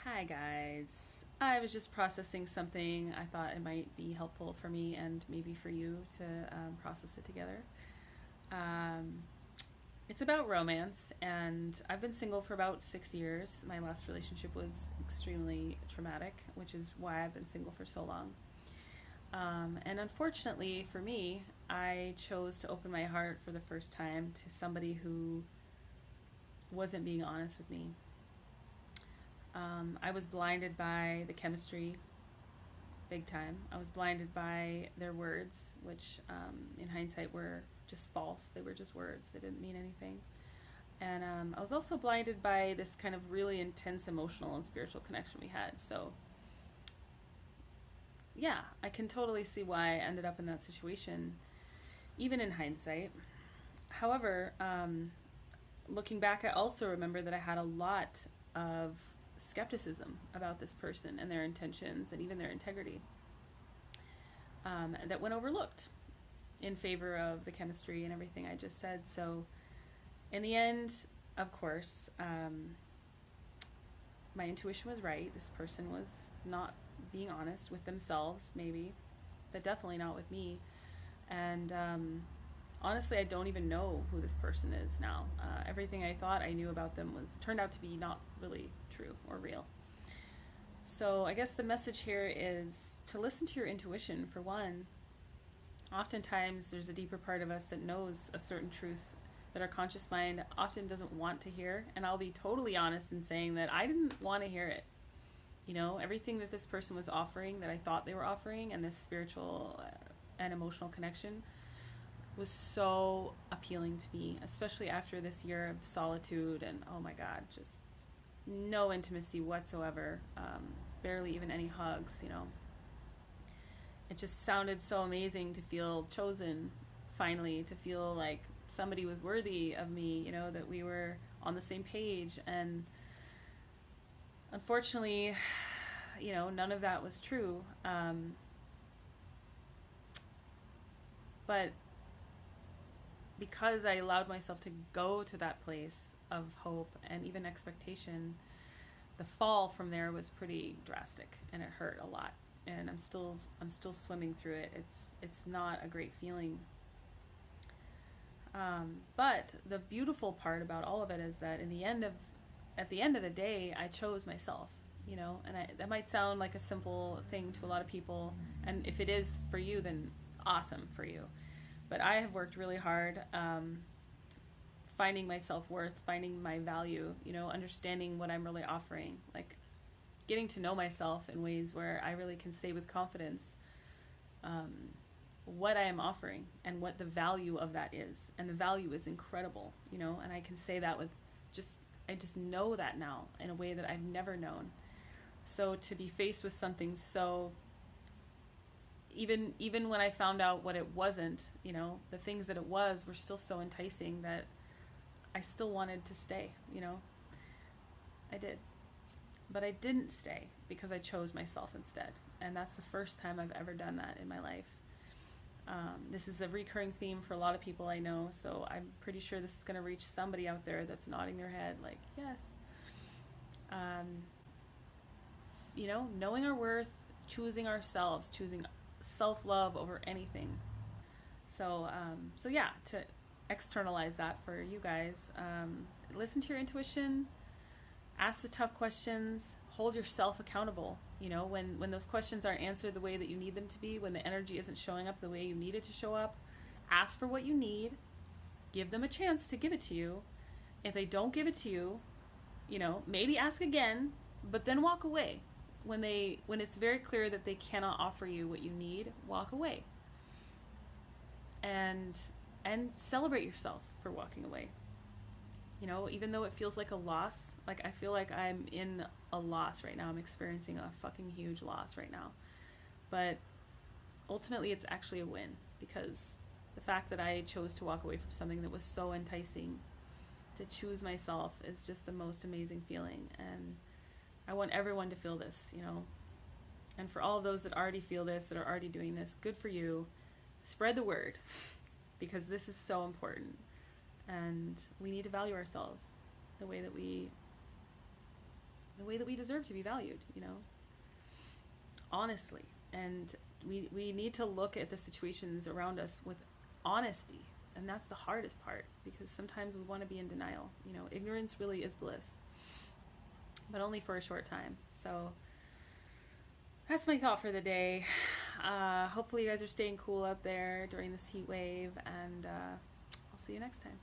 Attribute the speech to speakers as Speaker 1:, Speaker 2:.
Speaker 1: Hi guys. I was just processing something. I thought it might be helpful for me and maybe for you to process it together. Um, it's about romance, and I've been single for about 6 years. My last relationship was extremely traumatic, which is why I've been single for so long. And unfortunately for me, I chose to open my heart for the first time to somebody who wasn't being honest with me. I was blinded by the chemistry big time. I was blinded by their words, which in hindsight were just false. They were just words, they didn't mean anything. And I was also blinded by this kind of really intense emotional and spiritual connection we had. So, yeah, I can totally see why I ended up in that situation, even in hindsight. However, looking back, I also remember that I had a lot of skepticism about this person and their intentions and even their integrity that went overlooked in favor of the chemistry and everything I just said. So, in the end, of course, my intuition was right. This person was not being honest with themselves, maybe, but definitely not with me. And honestly, I don't even know who this person is now. Everything I thought I knew about them was turned out to be not really true or real. So I guess the message here is to listen to your intuition for one. Oftentimes, there's a deeper part of us that knows a certain truth that our conscious mind often doesn't want to hear. And I'll be totally honest in saying that I didn't want to hear it. You know, everything that this person was offering, that I thought they were offering, and this spiritual and emotional connection was so appealing to me, especially after this year of solitude and, oh my God, just no intimacy whatsoever, barely even any hugs, you know. It just sounded so amazing to feel chosen finally, to feel like somebody was worthy of me, you know, that we were on the same page. And unfortunately, you know, none of that was true. But because I allowed myself to go to that place of hope and even expectation, the fall from there was pretty drastic and it hurt a lot. And I'm still swimming through it. It's not a great feeling. But the beautiful part about all of it is that at the end of the day, I chose myself. You know, and that might sound like a simple thing to a lot of people, and if it is for you, then awesome for you. But I have worked really hard, finding my self worth, finding my value. You know, understanding what I'm really offering, like getting to know myself in ways where I really can say with confidence what I am offering and what the value of that is. And the value is incredible, you know, and I can say that with just, I just know that now in a way that I've never known. So to be faced with something so, even when I found out what it wasn't, you know, the things that it was were still so enticing that I still wanted to stay, you know. I did. But I didn't stay because I chose myself instead. And that's the first time I've ever done that in my life. This is a recurring theme for a lot of people I know, so I'm pretty sure this is going to reach somebody out there that's nodding their head like, yes. Um, you know, knowing our worth, choosing ourselves, choosing self-love over anything. So yeah, to externalize that for you guys, listen to your intuition, ask the tough questions, hold yourself accountable. You know, when those questions aren't answered the way that you need them to be, when the energy isn't showing up the way you need it to show up, ask for what you need, give them a chance to give it to you. If they don't give it to you, you know, maybe ask again, but then walk away. When it's very clear that they cannot offer you what you need, walk away. And celebrate yourself for walking away. You know, even though it feels like a loss, like I feel like I'm in a loss right now. I'm experiencing a fucking huge loss right now. But ultimately, it's actually a win because the fact that I chose to walk away from something that was so enticing, to choose myself, is just the most amazing feeling. And I want everyone to feel this, you know. And for all of those that already feel this, that are already doing this, good for you. Spread the word because this is so important. And we need to value ourselves the way that we the way that we deserve to be valued, honestly. And we need to look at the situations around us with honesty. And that's the hardest part, because sometimes we want to be in denial. Ignorance really is bliss, but only for a short time. So that's my thought for the day. Hopefully you guys are staying cool out there during this heat wave, and I'll see you next time.